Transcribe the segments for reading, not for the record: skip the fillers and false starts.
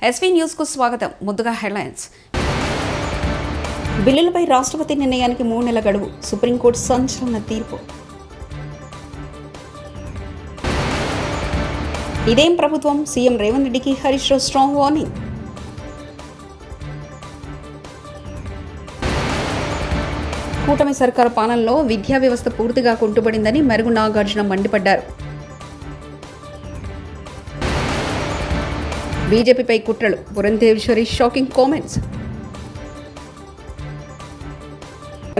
SV news కు స్వాగతం. ముందుగా హెడ్లైన్స్. బిల్లులపై రాష్ట్రపతి నిర్ణయానికి 3 నెలల గడువు. సుప్రీంకోర్టు సంచలన తీర్పు. ఇదేం ప్రభుత్వం? సీఎం రేవంత్ రెడ్డికి హరీష్ రావు స్ట్రాంగ్ వార్నింగ్. కూటమి సర్కారు పాలనలో విద్యా వ్యవస్థ పూర్తిగా కుంటుపడిందని మెరుగు నాగార్జున మండిపడ్డారు. బీజేపీపై కుట్రలు. Purandeswari shocking comments.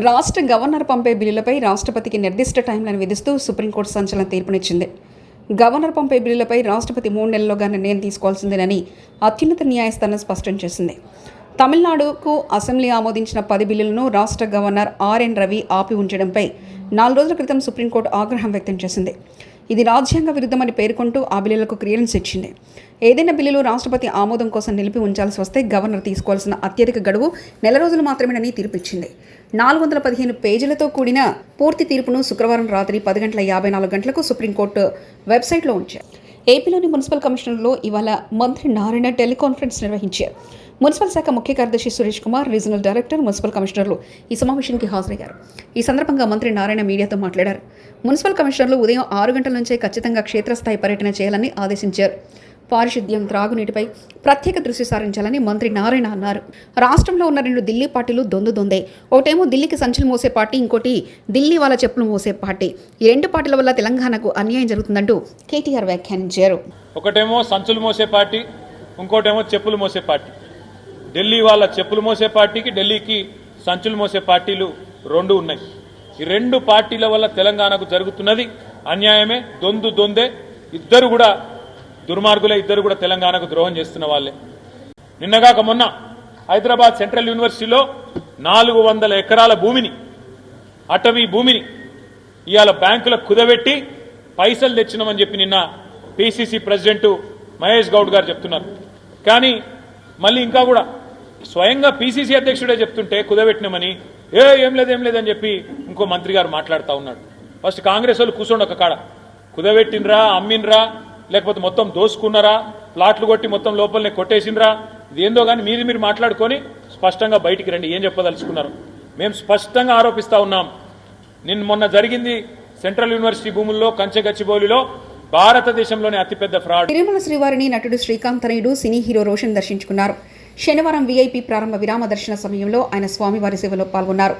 రాష్ట్ర గవర్నర్ పంపే బిల్లులపై రాష్ట్రపతికి నిర్దిష్ట టైంలను విధిస్తూ సుప్రీంకోర్టు సంచలన తీర్పునిచ్చింది. గవర్నర్ పంపే బిల్లులపై రాష్ట్రపతి 3 నెలల్లోగా నిర్ణయం తీసుకోవాల్సిందేనని అత్యున్నత న్యాయస్థానం స్పష్టం చేసింది. తమిళనాడుకు అసెంబ్లీ ఆమోదించిన 10 బిల్లులను రాష్ట్ర గవర్నర్ ఆర్ఎన్ రవి ఆపి ఉంచడంపై 4 రోజుల క్రితం సుప్రీంకోర్టు ఆగ్రహం వ్యక్తం చేసింది. ఇది రాజ్యాంగ విరుద్ధమని పేర్కొంటూ ఆ బిల్లులకు క్లియరెన్స్ ఇచ్చింది. ఏదైనా బిల్లులు రాష్ట్రపతి ఆమోదం కోసం నిలిపి ఉంచాల్సి వస్తే గవర్నర్ తీసుకోవాల్సిన అత్యధిక గడువు 1 నెల రోజులు మాత్రమేనని తీర్పిచ్చింది. 415 పేజీలతో కూడిన పూర్తి తీర్పును శుక్రవారం రాత్రి 10:54 సుప్రీంకోర్టు వెబ్సైట్లో ఉంచారు. ఏపీలోని మున్సిపల్ కమిషనర్లో ఇవాళ మంత్రి నారాయణ టెలికాన్ఫరెన్స్ నిర్వహించారు. మున్సిపల్ శాఖ ముఖ్య కార్యదర్శి Suresh Kumar, regional director, municipal కమిషనర్లు ఈ సమావేశానికి హాజరయ్యారు. ఈ సందర్భంగా మంత్రి నారాయణ మీడియాతో మాట్లాడారు. మున్సిపల్ కమిషనర్లు ఉదయం 6 గంటల నుంచే ఖచ్చితంగా క్షేత్రస్థాయి పర్యటన చేయాలని ఆదేశించారు. పారిశుద్ధ్యం, త్రాగునీటిపై ప్రత్యేక దృష్టి సారించాలని మంత్రి నారాయణ అన్నారు. రాష్ట్రంలో ఉన్న 2 ఢిల్లీ పార్టీలు దొందే. ఒకటేమో ఢిల్లీకి సంచులు మోసే పార్టీ, ఇంకోటి ఢిల్లీ వాళ్ళ చెప్పులు మోసే పార్టీ. ఈ 2 పార్టీల వల్ల తెలంగాణకు అన్యాయం జరుగుతుందంటూ కేటీఆర్ వ్యాఖ్యానించారు. ఒకటేమో సంచులు మోసే పార్టీ, ఇంకోటేమో చెప్పులు మోసే పార్టీ. ఢిల్లీ వాళ్ళ చెప్పులు మోసే పార్టీకి, ఢిల్లీకి సంచులు మోసే పార్టీలు 2 ఉన్నాయి. ఈ 2 పార్టీల వల్ల తెలంగాణకు జరుగుతున్నది అన్యాయమే, దొందే. ఇద్దరు కూడా దుర్మార్గులే, ఇద్దరు కూడా తెలంగాణకు ద్రోహం చేస్తున్న వాళ్ళే. నిన్నగాక మొన్న హైదరాబాద్ సెంట్రల్ యూనివర్సిటీలో 400 ఎకరాల భూమిని, అటవీ భూమిని ఇవాళ బ్యాంకులకు కుదబెట్టి పైసలు తెచ్చినామని చెప్పి నిన్న పిసిసి ప్రెసిడెంట్ మహేష్ గౌడ్ గారు చెప్తున్నారు. కానీ మళ్ళీ ఇంకా కూడా స్వయంగా పిసిసి అధ్యక్షుడే చెప్తుంటే కుదబెట్టినామని ఏం లేదని చెప్పి ఇంకో మంత్రి గారు మాట్లాడుతూ ఉన్నాడు. ఫస్ట్ కాంగ్రెస్ వాళ్ళు కూర్చోండి ఒక కాడ, కుదబెట్టినరా, అమ్మినరా, లేకపోతే మొత్తం దోసుకున్నారా, ప్లాట్లు కొట్టి మొత్తం లోపలనే కొట్టేసినరా, ఇది ఏందో కానీ మీరు మాట్లాడుకొని స్పష్టంగా బయటికి రండి, ఏం చెప్పదలుచుకున్నారు. మేము స్పష్టంగా ఆరోపిస్తా ఉన్నాం. మొన్న జరిగింది సెంట్రల్ యూనివర్సిటీ భూముల్లో కంచెగచ్చిబౌలిలో భారతదేశంలోనే అతిపెద్ద ఫ్రాడ్. తిరుమల శ్రీవారిని నటుడు శ్రీకాంత్ తనయుడు సినీ హీరో రోషన్ దర్శించుకున్నారు. శనివారం వీఐపీ ప్రారంభ విరామ దర్శన సమయంలో ఆయన స్వామివారి సేవలో పాల్గొన్నారు.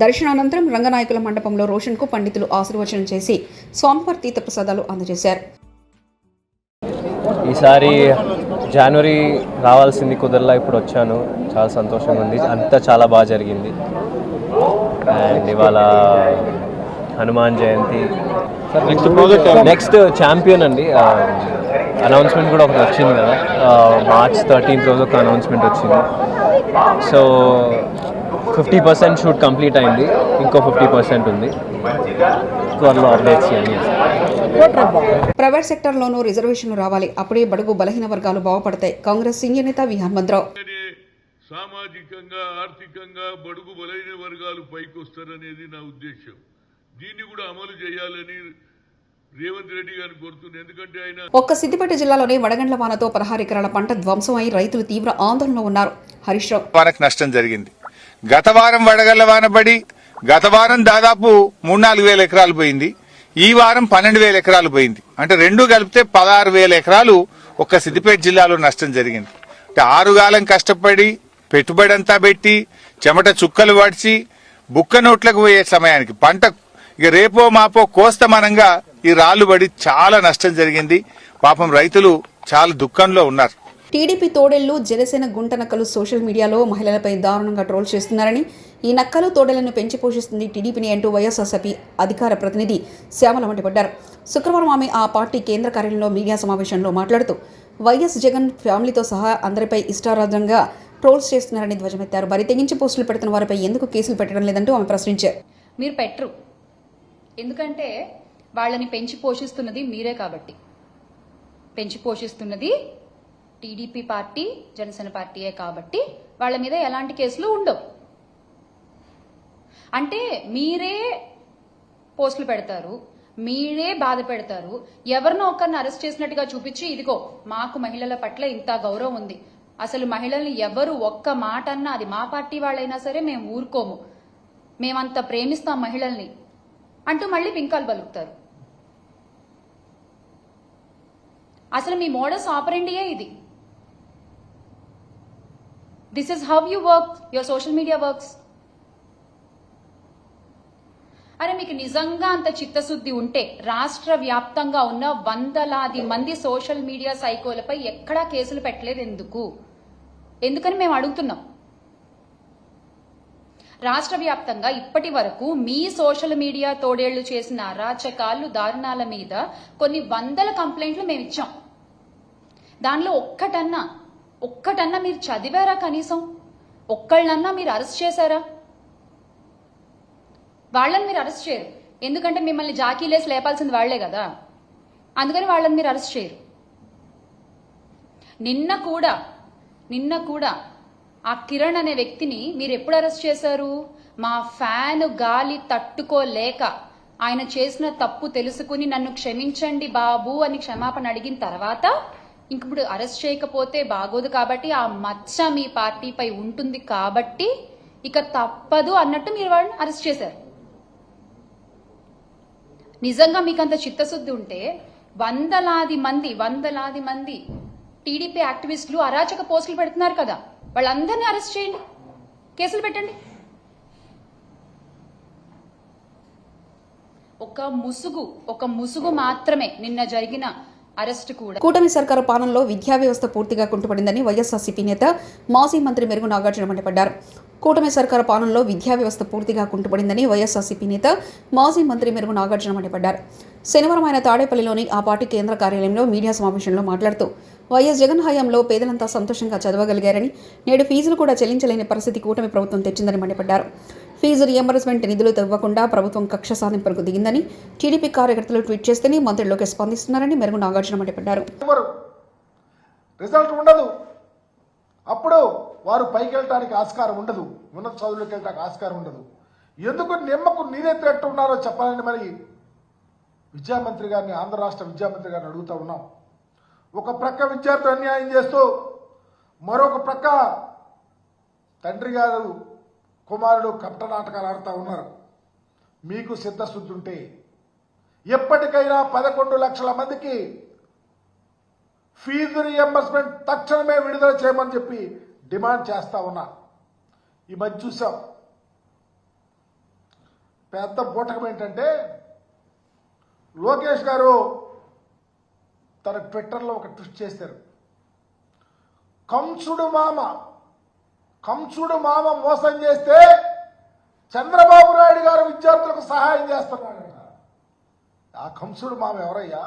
దర్శనానంతరం రంగనాయకుల మండపంలో రోషన్ కు పండితులు ఆశీర్వచనం చేసి స్వామివారి తీర్థప్రసాదాలు అందజేశారు. ఈసారి జనవరి రావాల్సింది కుదరలా, ఇప్పుడు వచ్చాను. చాలా సంతోషంగా ఉంది. అంతా చాలా బాగా జరిగింది. అండ్ ఇవాళ హనుమాన్ జయంతి, నెక్స్ట్ ఛాంపియన్ అండి. అనౌన్స్మెంట్ కూడా ఒకటి వచ్చింది కదా, March 13th రోజు ఒక అనౌన్స్మెంట్ వచ్చింది. సో 50% షూట్ కంప్లీట్ అయింది, ఇంకో 50% ఉంది. త్వరలో అప్డేట్స్ చేయండి. ప్రైవేట్ సెక్టర్లోనూ రిజర్వేషన్లు రావాలి, అప్పుడే బడుగు బలహీన వర్గాలు బాగుపడతాయి. కాంగ్రెస్ సీనియర్ నేత వి హనుమంతరావు. సామాజికంగా, ఆర్థికంగా బడుగు బలహీన వర్గాలు పైకి వస్తారనేది నా ఉద్దేశం. దీన్ని కూడా అమలు చేయాలని రేవంత్ రెడ్డి గారిని కోరుతుంది. ఎందుకంటే ఆయన ఒక్క సిద్దిపేట జిల్లాలోనే వడగండ్ల వానతో 16 ఎకరాల పంట ధ్వంసం అయి రైతులు తీవ్ర ఆందోళనలో ఉన్నారు. హరీష్ రావు. వారికి నష్టం జరిగింది. గత వారం వడగళ్ల వాన పడి గత వారం దాదాపు 3-4 వేల ఎకరాలు పోయింది. ఈ వారం 12,000 ఎకరాలు పోయింది. అంటే 2 కలిపితే 16,000 ఎకరాలు ఒక్క సిద్దిపేట జిల్లాలో నష్టం జరిగింది. అంటే 6 కాలం కష్టపడి పెట్టుబడి అంతా పెట్టి చెమట చుక్కలు పడిచి బుక్క నోట్లకు పోయే సమయానికి పంట ఇక రేపో మాపో కోస్తమానంగా ఈ రాళ్లు పడి చాలా నష్టం జరిగింది. పాపం రైతులు చాలా దుఃఖంలో ఉన్నారు. టీడీపీ తోడేళ్లు, జనసేన గుంట నక్కలు సోషల్ మీడియాలో మహిళలపై దారుణంగా ట్రోల్ చేస్తున్నారని, ఈ నక్కలు తోడేళ్లను పెంచి పోషిస్తుంది టీడీపీని అంటూ వైఎస్ఆర్సీపీ అధికార ప్రతినిధి శ్యామల మండిపడ్డారు. శుక్రవారం ఆమె ఆ పార్టీ కేంద్ర కార్యాలయంలో మీడియా సమావేశంలో మాట్లాడుతూ వైఎస్ జగన్ ఫ్యామిలీతో సహా అందరిపై ఇష్టారాజ్యంగా ట్రోల్స్ చేస్తున్నారని ధ్వజమెత్తారు. బరి తెగించి పోస్టులు పెడుతున్న వారిపై ఎందుకు కేసులు పెట్టడం లేదంటూ ఆమె ప్రశ్నించారు. మీరు పెట్టరు, ఎందుకంటే వాళ్ళని పెంచి పోషిస్తున్నది మీరే కాబట్టి. పెంచి పోషిస్తున్నది టీడీపీ పార్టీ, జనసేన పార్టీయే కాబట్టి వాళ్ళ మీద ఎలాంటి కేసులు ఉండవు. అంటే మీరే పోస్టులు పెడతారు, మీరే బాధ పెడతారు. ఎవరినో ఒకరిని అరెస్ట్ చేసినట్టుగా చూపించి ఇదిగో మాకు మహిళల పట్ల ఇంత గౌరవం ఉంది, అసలు మహిళల్ని ఎవరు ఒక్క మాట అన్నా, అది మా పార్టీ వాళ్ళైనా సరే మేము ఊరుకోము, మేమంత ప్రేమిస్తాం మహిళల్ని అంటూ మళ్ళీ పింకాలు పలుకుతారు. అసలు మీ మోడస్ ఆపరెండియే ఇది. This is how you work, your social media works. అరే మీకు నిజంగా అంత చిత్తశుద్ధి ఉంటే రాష్ట్ర వ్యాప్తంగా ఉన్న వందలాది మంది సోషల్ మీడియా సైకోలపై ఎక్కడా కేసులు పెట్టలేదు ఎందుకని మేము అడుగుతున్నాం. రాష్ట్ర వ్యాప్తంగా ఇప్పటి వరకు మీ సోషల్ మీడియా తోడేళ్లు చేసిన అరాచకాలు, దారుణాల మీద కొన్ని వందల కంప్లైంట్లు మేము ఇచ్చాం. దానిలో ఒక్కటన్నా మీరు చదివారా? కనీసం ఒక్కళ్ళన్నా మీరు అరెస్ట్ చేశారా? వాళ్ళని మీరు అరెస్ట్ చేయరు, ఎందుకంటే మిమ్మల్ని జాకీలేసి లేపాల్సింది వాళ్లే కదా, అందుకని వాళ్ళని మీరు అరెస్ట్ చేయరు. నిన్న కూడా ఆ కిరణ్ అనే వ్యక్తిని మీరు ఎప్పుడు అరెస్ట్ చేశారు? మా ఫ్యాన్ గాలి తట్టుకోలేక ఆయన చేసిన తప్పు తెలుసుకుని నన్ను క్షమించండి బాబు అని క్షమాపణ అడిగిన తర్వాత ఇప్పుడు అరెస్ట్ చేయకపోతే బాగోదు కాబట్టి, ఆ మచ్చ మీ పార్టీపై ఉంటుంది కాబట్టి ఇక తప్పదు అన్నట్టు మీరు వాళ్ళని అరెస్ట్ చేశారు. నిజంగా మీకంత చిత్తశుద్ధి ఉంటే వందలాది మంది టీడీపీ యాక్టివిస్టులు అరాచక పోస్టులు పెడుతున్నారు కదా, వాళ్ళందరినీ అరెస్ట్ చేయండి, కేసులు పెట్టండి. ఒక ముసుగు మాత్రమే నిన్న జరిగిన అరెస్ట్ కూడా. కూటమి సర్కారు పాలనలో విద్యా వ్యవస్థ పూర్తిగా కుంటుపడిందని వైఎస్ఆర్సీపీ నేత మాజీ మంత్రి మెరుగు నాగార్జున మండిపడ్డారు. కూటమి సర్కారు పాలనలో విద్యా వ్యవస్థ పూర్తిగా కుంటుపడిందని వైఎస్ఆర్సీపీ నేత మాజీ మంత్రి మెరుగు నాగార్జున మండిపడ్డారు. శనివారం ఆయన తాడేపల్లిలోని ఆ పార్టీ కేంద్ర కార్యాలయంలో మీడియా సమావేశంలో మాట్లాడుతూ వైఎస్ జగన్ హయాంలో పేదలంతా సంతోషంగా చదవగలిగారని, నేడు ఫీజులు కూడా చెల్లించలేని పరిస్థితి కూటమి ప్రభుత్వం తెచ్చిందని మండిపడ్డారు. ఫీజు రియంబర్స్మెంట్ నిధులు ఇవ్వకుండా ప్రభుత్వం కక్ష సాధింపులకు దిగిందని టీడీపీ కార్యకర్తలు ట్వీట్ చేస్తేనే మంత్రిలోకి స్పందిస్తున్నారని మెరుగు నాగార్జున మండిపడ్డారు. రిజల్ట్ ఉండదు, అప్పుడు వారు పైకి వెళ్ళడానికి ఆస్కారం ఉండదు, ఉన్నత చదువులకు వెళ్ళడానికి ఆస్కారం ఉండదు. ఎందుకు నిమ్మకు నీరెత్తినట్టు ఉన్నారో చెప్పాలని మరి విద్యామంత్రి గారిని, ఆంధ్ర రాష్ట్ర విద్యామంత్రి గారిని అడుగుతా ఉన్నాం. ఒక ప్రక్క విద్యార్థి అన్యాయం చేస్తూ మరొక ప్రక్క తండ్రి గారు కుమారుడు కపట నాటకాలు ఆడుతూ ఉన్నారు. మీకు సిద్ధశుద్ధి ఉంటే ఎప్పటికైనా 11 లక్షల మందికి ఫీజు రియంబర్స్మెంట్ తక్షణమే విడుదల చేయమని చెప్పి డిమాండ్ చేస్తా ఉన్నా. ఈ మధ్య చూసాం పెద్ద బూటకం ఏంటంటే, లోకేష్ గారు తన ట్విట్టర్లో ఒక ట్వీట్ చేశారు. కంసుడు మామ మోసం చేస్తే చంద్రబాబు నాయుడు గారు విద్యార్థులకు సహాయం చేస్తున్నాడు. ఆ కంసుడు మామ ఎవరయ్యా?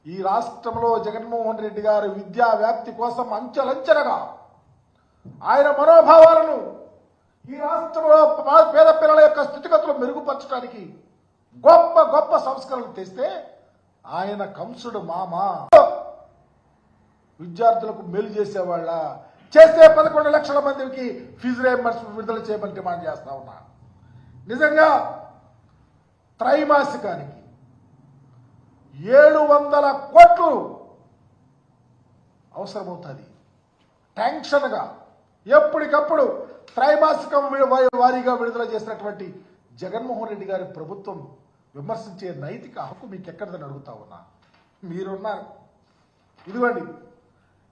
ఈ రాష్ట్రంలో జగన్మోహన్ రెడ్డి గారు విద్యా వ్యాప్తి కోసం అంచెలంచెలుగా ఆయన మనోభావాలను ఈ రాష్ట్రంలో పేద పిల్లల యొక్క స్థితిగతులు మెరుగుపరచడానికి గొప్ప గొప్ప సంస్కరణలు తెస్తే ఆయన కంసుడు మామ విద్యార్థులకు మేలు చేసేవాళ్ళ చేస్తే 11 లక్షల మందికి ఫీజు రియంబర్స్మెంట్ విడుదల చేయమని డిమాండ్ చేస్తా ఉన్నా. నిజంగా త్రైమాసికానికి 700 కోట్లు అవసరమవుతుంది. టెన్షన్గా ఎప్పటికప్పుడు త్రైమాసికం వారీగా విడుదల చేసినటువంటి జగన్మోహన్ రెడ్డి గారి ప్రభుత్వం విమర్శించే నైతిక హక్కు మీకు ఎక్కడిదని అడుగుతా ఉన్నా. మీరున్నారు. ఇదిగోండి,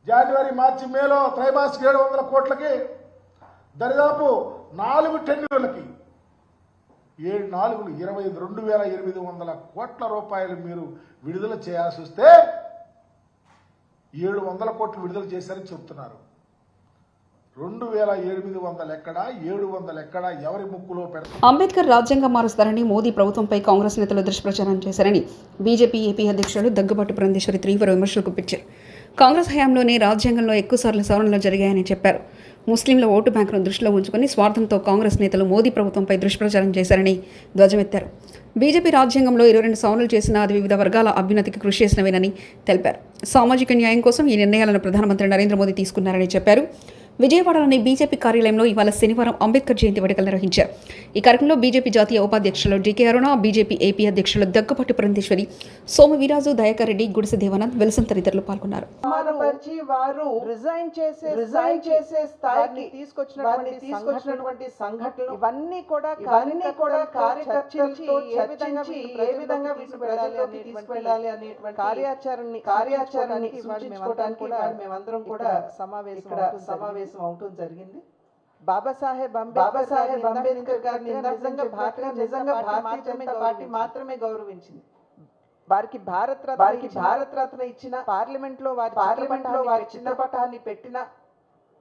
జనవరి, మార్చి, మేలో త్రైమాసిక 700 కోట్లకి దరిదాపు 4 టెన్యూర్లకి 22,800 కోట్ల రూపాయలు మీరు విడుదల చేయాల్సి వస్తే 700 కోట్లు విడుదల చేశారని చెప్తున్నారు. 2,800 ఎక్కడా, 700 ఎక్కడా, ఎవరి ముక్కులో పెడతారు? అంబేద్కర్ రాజ్యాంగం మారుస్తారని మోదీ ప్రభుత్వంపై కాంగ్రెస్ నేతలు దుష్ప్రచారం చేశారని బీజేపీ ఏపీ అధ్యక్షుడు దగ్గుబాటి పురంధేశ్వరి తీవ్ర విమర్శలు గుప్పించారు. కాంగ్రెస్ హయాంలోనే రాజ్యాంగంలో ఎక్కువసార్లు సవరణలు జరిగాయని చెప్పారు. ముస్లింల ఓటు బ్యాంకును దృష్టిలో ఉంచుకుని స్వార్థంతో కాంగ్రెస్ నేతలు మోదీ ప్రభుత్వంపై దుష్ప్రచారం చేశారని ధ్వజమెత్తారు. బీజేపీ రాజ్యాంగంలో 22 సవరణలు చేసినా అది వివిధ వర్గాల అభ్యున్నతికి కృషి చేసినవేనని తెలిపారు. సామాజిక న్యాయం కోసం ఈ నిర్ణయాలను ప్రధానమంత్రి నరేంద్ర మోదీ తీసుకున్నారని చెప్పారు. విజయవాడలోని బీజేపీ కార్యాలయంలో ఇవాళ శనివారం అంబేద్కర్ జయంతి వేడుకలు నిర్వహించారు. ఈ కార్యక్రమంలో బీజేపీ జాతీయ ఉపాధ్యక్షులు డీకే అరుణ, బీజేపీ ఏపీ అధ్యక్షులు దగ్గుపాటి పురంధేశ్వరి, సోము వీరాజు, దయాకర్ రెడ్డి, గుడిసె దేవానంద్, విల్సన్ తదితరులు పాల్గొన్నారు. వారు రిజైన్ చేసే స్థాయికి తీసుకొచ్చినటువంటి సంఘటనలు ఇవన్నీ కూడా కార్యకర్తలతో చర్చించి ఏ విధంగా ప్రజల్లోకి తీసుకెళ్లాలి అనేటువంటి కార్యాచరణని సూచించుకోవడానికి కూడా మేమందరం కూడా సమావేశం అవటం జరిగింది. బాబాసాహెబ్ అంబేద్కర్ గారిని నిజంగా భారతీయ జనతా పార్టీ మాత్రమే గౌరవించింది. వారికి భారత రత్న ఇచ్చిన, పార్లమెంట్ లో వారి చిత్రపటాన్ని పెట్టిన,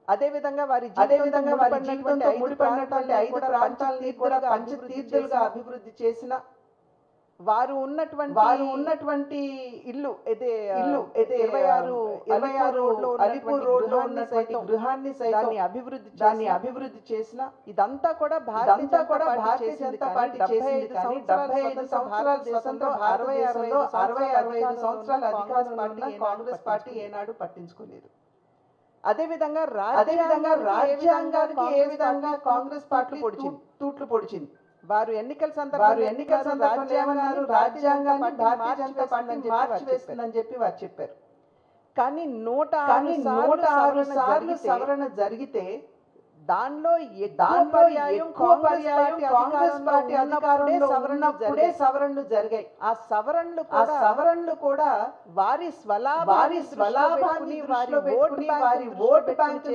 అదే విధంగా వారి జీవితంతో ముడిపడినటువంటి 5 ప్రాంతాలని కూడా పంచతీర్థులుగా అభివృద్ధి చేసిన, వారు ఉన్నటువంటి ఇల్లు 26 అలిపూర్ రోడ్ లో ఉన్నటువంటి గృహాన్ని దాన్ని అభివృద్ధి చేసిన, ఇదంతా కూడా భారతీయ జనతా పార్టీ చేసింది. కానీ 75 సంవత్సరాల స్వతంత్ర భారతదేశంలో 60-65 సంవత్సరాల అధికారంలో కాంగ్రెస్ పార్టీ ఏనాడు పట్టించుకోలేదు. అదే విధంగా రాజ్యాంగానికి ఏ విధంగా కాంగ్రెస్ పార్టీ తూట్లు పొడిచింది. వారు ఎన్నికల సందర్భంలో రాజ్యాంగాన్ని భారతీయ జనతా పార్టీ మార్చి వేస్తుందని చెప్పి వారు చెప్పారు. కానీ 106 సార్లు సవరణ జరిగితే దానిలో ఎక్కువ పర్యాయం కాంగ్రెస్ పార్టీ అధికారంలో సవరణలు జరిగాయి. ఆ సవరణలు కూడా వారి స్వలాభాన్ని వారి ఓటు బ్యాంక్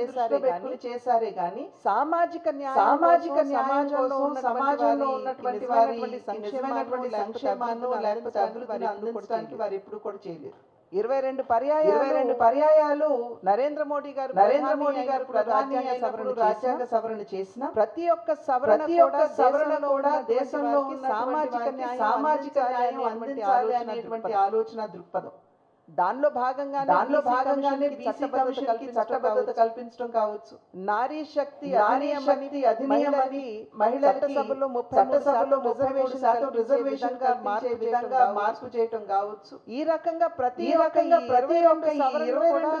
చేశారే గాని సామాజిక న్యాయంలో సమాజంలో ఉన్నటువంటి వారి సంక్షేమాన్ని లేకపోతే అభివృద్ధిని అందించడానికి వారు ఎప్పుడు కూడా చేయలేదు. 22 పర్యాయాలు నరేంద్ర మోడీ గారు రాజ్యాంగ సవరణ చేసిన ప్రతి ఒక్క సవరణ కూడా దేశంలో సామాజిక న్యాయం అందించాలి అనేటువంటి ఆలోచన దృక్పథం. దానిలో భాగంగానే చట్టబద్ధత కల్పించడం కావచ్చు, నారీ శక్తి అధినియమని మహిళల చట్టసభలో 33% రిజర్వేషన్ మార్పు చేయటం కావచ్చు. ఈ రకంగా ప్రతి ఒక్క 22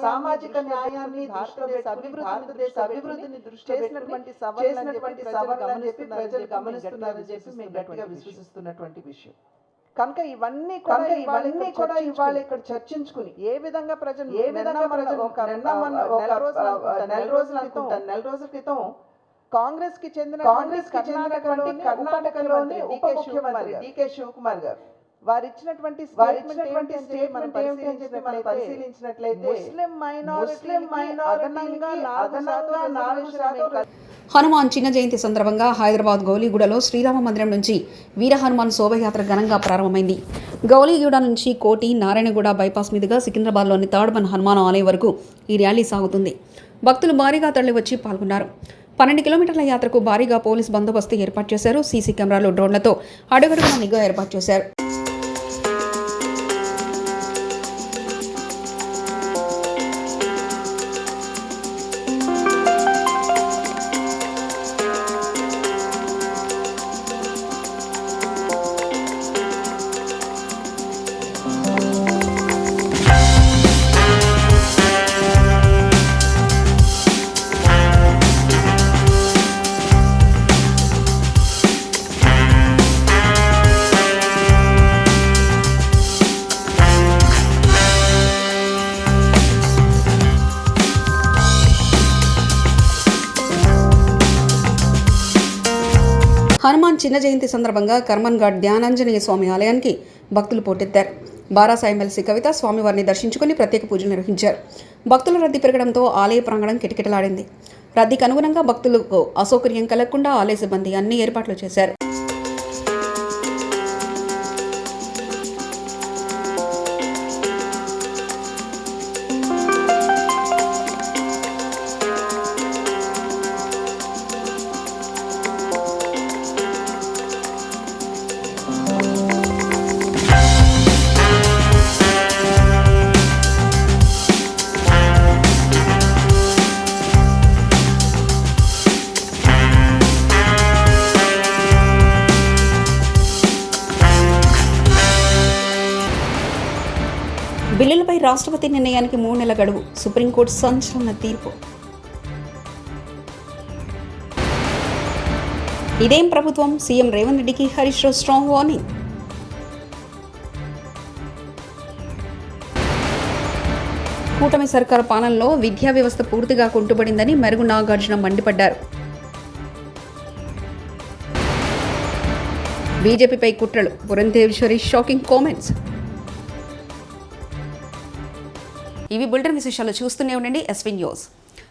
సామాజిక న్యాయాన్ని భారతదేశ అభివృద్ధిని దృష్టి చేసినటువంటి సవరణని చెప్పి ప్రజలు గమనిస్తున్నారని చెప్పి మేము గట్టిగా విశ్వసిస్తున్నటువంటి విషయం. కనుక ఇవన్నీ కూడా ఇవాళ ఇక్కడ చర్చించుకుని ఏ విధంగా ప్రజలు నెల రోజుల క్రితం కాంగ్రెస్ కి చెందిన కర్ణాటకలోని ఉప ముఖ్యమంత్రి డీకే శివకుమార్ గారు వారు ఇచ్చినటువంటి స్టేట్మెంట్ పరిశీలించినట్లయితే ముస్లిం మైనారిటీ అదనంగా 4% హనుమాన్ చిన్న జయంతి సందర్భంగా హైదరాబాద్ గౌలీగూడలో శ్రీరామ మందిరం నుంచి వీర హనుమాన్ శోభయాత్ర ఘనంగా ప్రారంభమైంది. గౌలీగూడ నుంచి కోటి, నారాయణగూడ బైపాస్ మీదుగా సికింద్రాబాద్లోని థర్డ్ హనుమాన్ ఆలయం వరకు ఈ ర్యాలీ సాగుతుంది. భక్తులు భారీగా తరలివచ్చి పాల్గొన్నారు. 12 కిలోమీటర్ల యాత్రకు భారీగా పోలీస్ బందోబస్తు ఏర్పాటు చేశారు. సీసీ కెమెరాలు, డ్రోన్లతో అడుగడుగునా నిఘా ఏర్పాటు చేశారు. హనుమాన్ చిన్న జయంతి సందర్భంగా కర్మన్ఘాట్ ధ్యానాంజనేయ స్వామి ఆలయానికి భక్తులు పోటెత్తారు. బారాసా ఎమ్మెల్సీ కవిత స్వామివారిని దర్శించుకుని ప్రత్యేక పూజలు నిర్వహించారు. భక్తుల రద్దీ పెరగడంతో ఆలయ ప్రాంగణం కిటకిటలాడింది. రద్దీకి అనుగుణంగా భక్తులకు అసౌకర్యం కలగకుండా ఆలయ సిబ్బంది అన్ని ఏర్పాట్లు చేశారు. రాష్ట్రపతి నిర్ణయానికి 3 నెలల గడువు. సుప్రీంకోర్టు సంచలన తీర్పు. ఇదేం ప్రభుత్వం? సీఎం రేవంత్ రెడ్డికి హరీష్ రావు స్ట్రాంగ్ వార్నింగ్. కూటమి సర్కారు పాలనలో విద్యా వ్యవస్థ పూర్తిగా కుంటుపడిందని మెరుగు నాగార్జున మండిపడ్డారు. బీజేపీపై కుట్రలు. Purandeswari shocking comments. ఇవి బులెటిన్ విశేషాలు. చూస్తూనే ఉండండి ఎస్వీ న్యూస్.